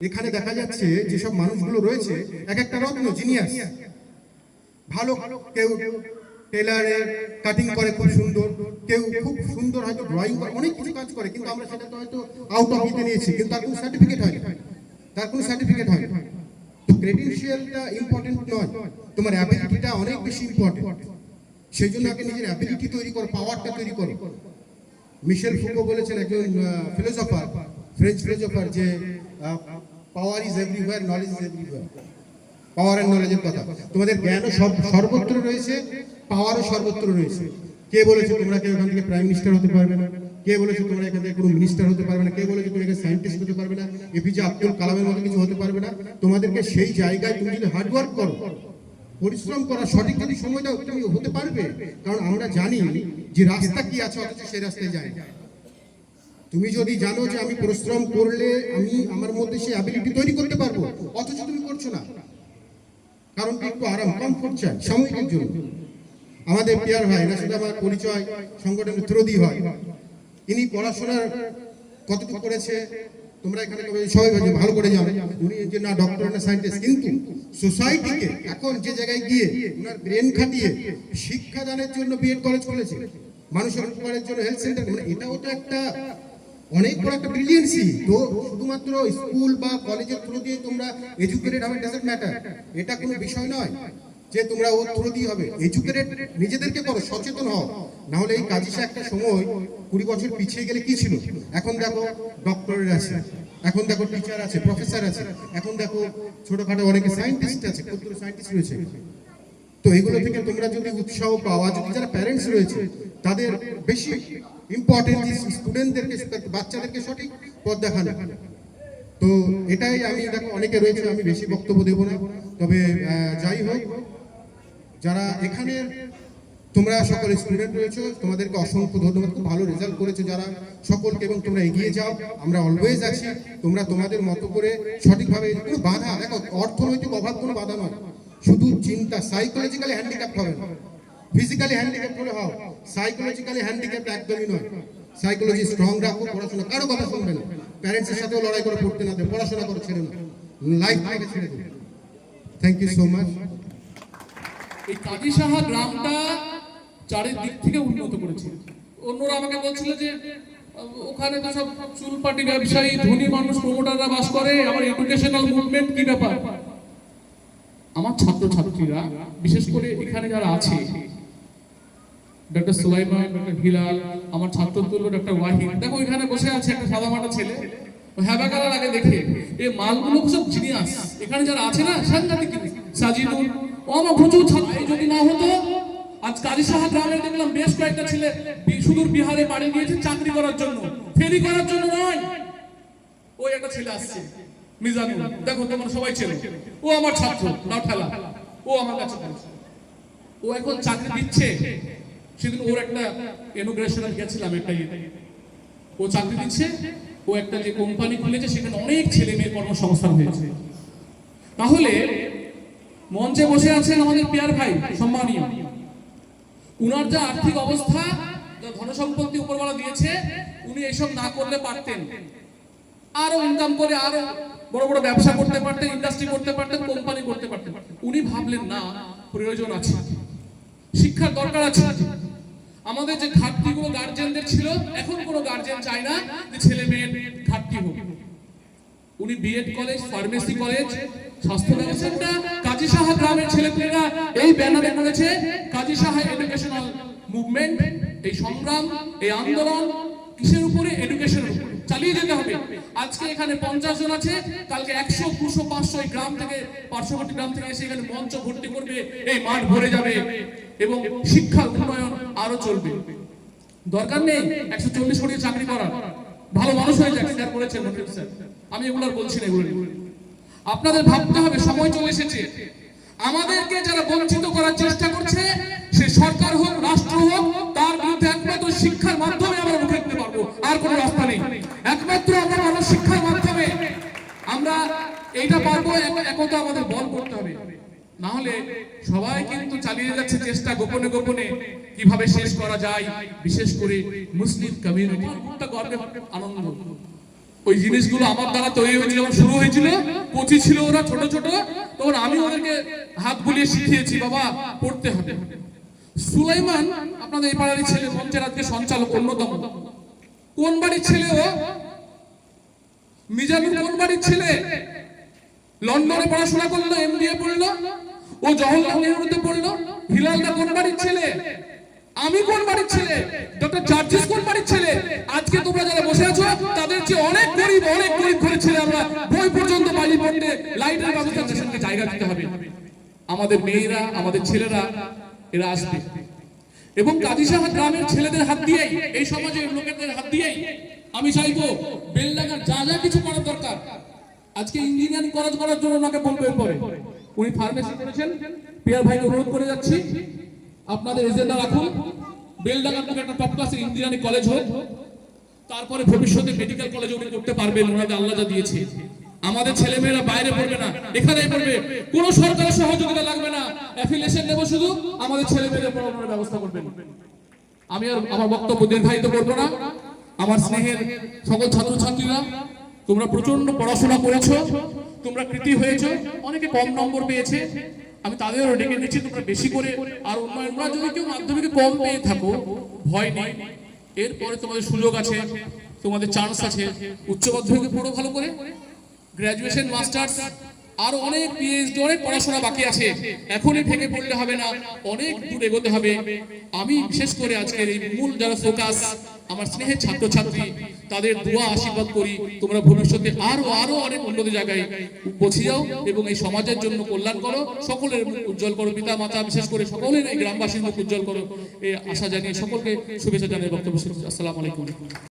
এখানে দেখা যাচ্ছে যেসব মানুষগুলো রয়েছে এক একটা রত্ন জিনিয়াস, ভালো, কেউ টেলারের কাটিং করে খুব সুন্দর, কেউ খুব সুন্দর হয়তো ড্রয়িং করে, অনেক কিছু কাজ করে, কিন্তু আমরা সেটা তো হয়তো আউট অফ ইতে নিয়েছি, কিন্তু তার কোনো সার্টিফিকেট হয় না, তার কোনো সার্টিফিকেট হয় না। তো ক্রেডেনশিয়ালটা ইম্পর্টেন্ট নয়, তোমার অ্যাবিলিটিটা অনেক বেশি ইম্পর্টেন্ট। সেই জন্য আগে নিজের অ্যাবিলিটি তৈরি করো, পাওয়ারটা তৈরি করো। মিশেল ফুকো বলেছেন, একজন ফিলোসফার, ফ্রেঞ্চ ফিলোসফার, যে power is everywhere, knowledge is everywhere. Power and নলেজের কথা, তোমাদের জ্ঞানও সর্বত্র রয়েছে, পাওয়ারও সর্বত্র রয়েছে। কে বলেছে তোমরা কেউ এখান থেকে প্রাইম মিনিস্টার হতে পারবে না? কে বলেছে তোমরা এখান থেকে কোনো মিনিস্টার হতে পারবে না? কে বলেছে তুমি এখানে সায়েন্টিস্ট হতে পারবে না? এপিজে আব্দুল কালামের মতো কিছু হতে পারবে না? তোমাদেরকে সেই জায়গায় তুমি যদি হার্ডওয়ার্ক করো, পরিশ্রম করা, সঠিক যদি সময় দাও, তুমি হতে পারবে। কারণ আমরা জানি যে রাস্তা কি আছে, অথচ সেই রাস্তায় যাই। তুমি যদি জানো যে আমি পরিশ্রম করলে আমি আমার মধ্যে সেই অ্যাবিলিটি তৈরি করতে পারবো, অথচ তুমি করছো না, কারণ একটু আরাম, কমফোর্ট চাই সাময়িকের জন্য। আমাদের পিয়ার ভাই, না শুধু আমার পরিচয় সংগঠনের থ্রু দিয়ে হয়, ইনি পড়াশোনার কতটুকু করেছে তোমরা এখানে সবাই ভালো করে জানো, উনি যে না ডক্টর না সায়েন্টিস্ট, কিন্তু সোসাইটিকে এখন যে জায়গায় গিয়ে ওনার ব্রেন খাটিয়ে শিক্ষাদানের জন্য বিএড কলেজ করেছে, মানুষের উপকারের জন্য হেলথ সেন্টার, মানে এটাও তো একটা অনেক বড় একটা ব্রিলিয়েন্সি। তো শুধুমাত্র স্কুল বা কলেজের থ্রু দিয়ে তোমরা এডুকেটেড হবে, ডাজন্ট ম্যাটার, এটা কোনো বিষয় নয় যে তোমরা ওর থ্রু দিয়ে হবে। এডুকেটেড নিজেদেরকে করো, সচেতন হও, না হলে এই কাজিসা একটা সময় 20 বছর পিছিয়ে গেলে কি ছিল, এখন দেখো ডক্টরের আছে, এখন দেখো টিচার আছে, প্রফেসর আছে, এখন দেখো ছোটখাটো অনেকে সায়েন্টিস্ট আছে, ক্ষুদ্র সায়েন্টিস্ট রয়েছে। তো এগুলো থেকে তোমরা যদি উৎসাহ পাওয়া, যদি যারা প্যারেন্টস রয়েছে তাদের বেশি ইম্পর্টেন্ট স্টুডেন্টদেরকে, বাচ্চাদেরকে সঠিক পথ দেখানো। তো এটাই আমি দেখো অনেকে রয়েছে, আমি বেশি বক্তব্য দেবো না, তবে যাই হোক, যারা এখানে তোমরা সকল স্টুডেন্ট রয়েছে তোমাদেরকে অসংখ্য ধন্যবাদ, খুব ভালো রেজাল্ট করেছো যারা সকলকে, এবং তোমরা এগিয়ে যাও, আমরা অলওয়েজ আছি। তোমরা তোমাদের মতো করে সঠিকভাবে, কোনো বাধা, দেখো অর্থনৈতিক অভাব কোনো বাধা নয়, শুধু চিন্তা, সাইকোলজিক্যালি হ্যান্ডিক্যাপ হবে না, ফিজিক্যালি হ্যান্ডিক্যাপ করে হও, সাইকোলজিক্যালি হ্যান্ডিক্যাপ একদমই নয়। সাইকোলজি স্ট্রং রাখো, পড়াশোনা কারো কথা শুনবে না, প্যারেন্টসের সাথেও লড়াই করে পড়তে না দেবে, পড়াশোনা করে ছেড়ে না, লাইফ থেকে ছেড়ে দেবে। Thank you so much. এই কাজীসাহা গ্রামটা চারিদিক থেকে উন্নত করেছে। অন্যরা আমাকে বলছিল যে ওখানে তো সব চুলপাটি ব্যবসায়ী, ধনী মানুষ, প্রমোটাররা বাস করে, আমার এডুকেশনাল মুভমেন্ট কি ব্যাপার? আমার ছাত্রছাত্রীরা, বিশেষ করে এখানে যারা আছে, ডক্টর সুলাইমান, ডক্টর হিলাল, আমার ছাত্র তুল্য ডক্টর ওয়াহিদ, দেখো এখানে বসে আছে একটা সাদামাটা ছেলে, হ্যাবাকালার আগে দেখে এই মালগুলো সব জিনিয়াস। এখানে যারা আছে না, সাংঘাতিক, সাজিদুল, ও আমার প্রচুর ছাত্র। যদি না হতো, আজ কাজীসাহা গ্রামে দেখলাম বেশ কয়েকটা ছেলে সুদূর বিহারে বাড়ি গিয়েছে চাকরি করার জন্য, ফেরি করার জন্য নয়। ওই একটা ছেলে আসছে, মিজানুল, দেখো তোমরা সবাই ছেলে, ও আমার ছাত্র, নাও ঠেলা, ও আমার কাছে, ও এখন চাকরি দিচ্ছে। সেদিন ওর একটা ইনোগ্রেশনে গেছিলাম, একটা ও চাকরি দিচ্ছে, ও একটা যে কোম্পানি খুলেছে সেখানে অনেক ছেলে মেয়ের কর্মসংস্থান হয়েছে। তাহলে মঞ্চে বসে আছেন আমাদের পিয়ার ভাই, সম্মানীয়, উনার যা আর্থিক অবস্থা, যা ধনসম্পত্তি উপরওয়ালা দিয়েছে, উনি এসব না করলে পারতেন, আরো ইনকাম করে আরো বড় বড় ব্যবসা করতে পারতেন, ইন্ডাস্ট্রি করতে পারতেন, কোম্পানি করতে পারতেন। উনি ভাবলেন না, প্রয়োজন আছে, শিক্ষার দরকার আছে। আমাদের যে ঘাটতিগুলো গার্জেনদের ছিল, এখন কোনো গার্জেন চায় না যে ছেলে মেয়ের ঘাটতি হোক। উনি বিএড কলেজ, ফার্মেসি কলেজ, স্বাস্থ্য ব্যবস্থাটা কাজীসাহা গ্রামের ছেলেমেয়েরা এই ব্যানারে করেছে, কাজীসাহা এডুকেশনাল মুভমেন্ট। এই সংগ্রাম, এই আন্দোলন কিসের উপরে? এডুকেশনের উপরে চালিয়ে যেতে হবে। আজকে এখানে 50 জন আছে, কালকে 100, 200, 500 এই গ্রাম থেকে, পার্শ্ববর্তী গ্রাম থেকে এসে এখানে মঞ্চ ভর্তি করবে, এই মাঠ ভরে যাবে, এবং শিক্ষার উন্নয়ন আরো চলবে। দরকার নেই 140 কোটি চাকরি করার, ভালো মানুষ হয়ে যাক, স্যার বলেছেন, আমি এগুলো বলছি না। এগুলো আপনাদের ভাবতে হবে, সময় চলে এসেছে। আমাদেরকে যারা বঞ্চিত করার চেষ্টা করছে, সে সরকার হোক, রাষ্ট্র হোক, তার বিরুদ্ধে একমাত্র শিক্ষার মাধ্যমে আমরা মুখে দিতে পারবো, আর কোনো রাস্তা নেই। একমাত্র আমরা ভালো শিক্ষার মাধ্যমে আমরা এইটা পারবো, একতা আমাদের বল করতে হবে। না হলে সবাই কিন্তু চালিয়ে যাচ্ছে চেষ্টা, গোপনে গোপনে কিভাবে শেষ করা যায়, বিশেষ করে মুসলিম কমিউনিটি। গর্বের আনন্দ ওই জিনিসগুলো আমার দ্বারা তৈরি হয়েছিল, যখন শুরু হয়েছিল কচি ছিল ওরা, ছোট ছোট, তখন আমি ওদেরকে হাত বুলিয়ে শিখিয়েছি বাবা পড়তে হবে। সুলাইমান আপনাদের এই পাড়ারই ছেলে, মঞ্চের আজকে সঞ্চালক অন্যতম। কোন বাড়ির ছেলে ও? মিজানুর কোন বাড়ির ছেলে? লন্ডনে পড়াশোনা করলো, এমবিএ পড়লো, ও জওহরলাল নেহরুতে পড়লো। হিলালদা কোন বাড়ির ছেলে? আমি কোন বাড়ির ছেলে? ডক্টর জার্জিস কোন বাড়ির ছেলে? আজকে তোমরা যারা বসে আছো তাদের চেয়ে অনেক গরিব ঘরের ছেলে আমরা। বই পর্যন্ত বাড়ি পড়তে লাইটের ব্যবস্থা সেখানে জায়গা দিতে হবে। আমাদের মেয়েরা, আমাদের ছেলেরা এরা আসবে, এবং কাজীসাহা গ্রামের ছেলেদের হাত দিয়েই, এই সমাজের লোকেদের হাত দিয়েই আমি চাইবো বেলডাঙ্গার যা যা কিছু করার দরকার। আজকে ইঞ্জিনিয়ারিং করার জন্য ওনাকে বলবো, এরপরে উনি ফার্মেসি করেছেন। পিয়ার ভাইকে অনুরোধ করে যাচ্ছি, আপনাদের এজেন্ডা রাখুন বেলডাঙ্গার মধ্যে একটা টপ ক্লাসের ইঞ্জিনিয়ারিং কলেজ হোক, তারপরে ভবিষ্যতে মেডিকেল কলেজ উনি করতে পারবেন, ওনাদের আল্লাহ যা দিয়েছে। আমাদের ছেলেমেয়েরা বাইরে পড়বে না, এখানেই পড়বে, কোনো সরকারের সহযোগিতা লাগবে না, অ্যাফিলিয়েশন নেব শুধু, আমাদের ছেলেমেয়েদের পড়ানোর ব্যবস্থা করবেন। আমি আর আমার বক্তব্য দীর্ঘায়িত করবো না। আমার স্নেহের সকল ছাত্রছাত্রীরা, তোমরা প্রচন্ড পড়াশোনা করেছো, তোমরা কৃতি হয়েছো, অনেকে কম নম্বর পেয়েছে, আমি তাদেরও ডেকে নিচ্ছি তোমরা বেশি করে আর উন্নয়ন। যদি কেউ মাধ্যমিকে কম পেয়ে থাকো ভয় নেই, এরপরে তোমাদের সুযোগ আছে, তোমাদের চান্স আছে। উচ্চ মাধ্যমিকে পড়ো ভালো করে, গ্রাজুয়েশন, মাস্টার্স, আরো অনেক পিএইচডি, অনেক পড়াশোনা বাকি আছে। এখনই ভেঙে পড়লে হবে না, অনেক দূর এগোতে হবে। আমি বিশেষ করে আজকের এই মূল যারা ফোকাস, আমার স্নেহের ছাত্রছাত্রী, তাদের দোয়া আশীর্বাদ করি তোমরা ভবিষ্যতে আরো অনেক উন্নত জায়গায় পৌঁছে যাও এবং এই সমাজের জন্য কল্যাণ করো, সকলের মুখ উজ্জ্বল করো, পিতা মাতা বিশেষ করে সকলের এই গ্রামবাসীর মুখ উজ্জ্বল করো, এই আশা জানিয়ে সকলকে শুভেচ্ছা জানিয়ে বক্তব্য শেষ করছি। আসসালামু আলাইকুম।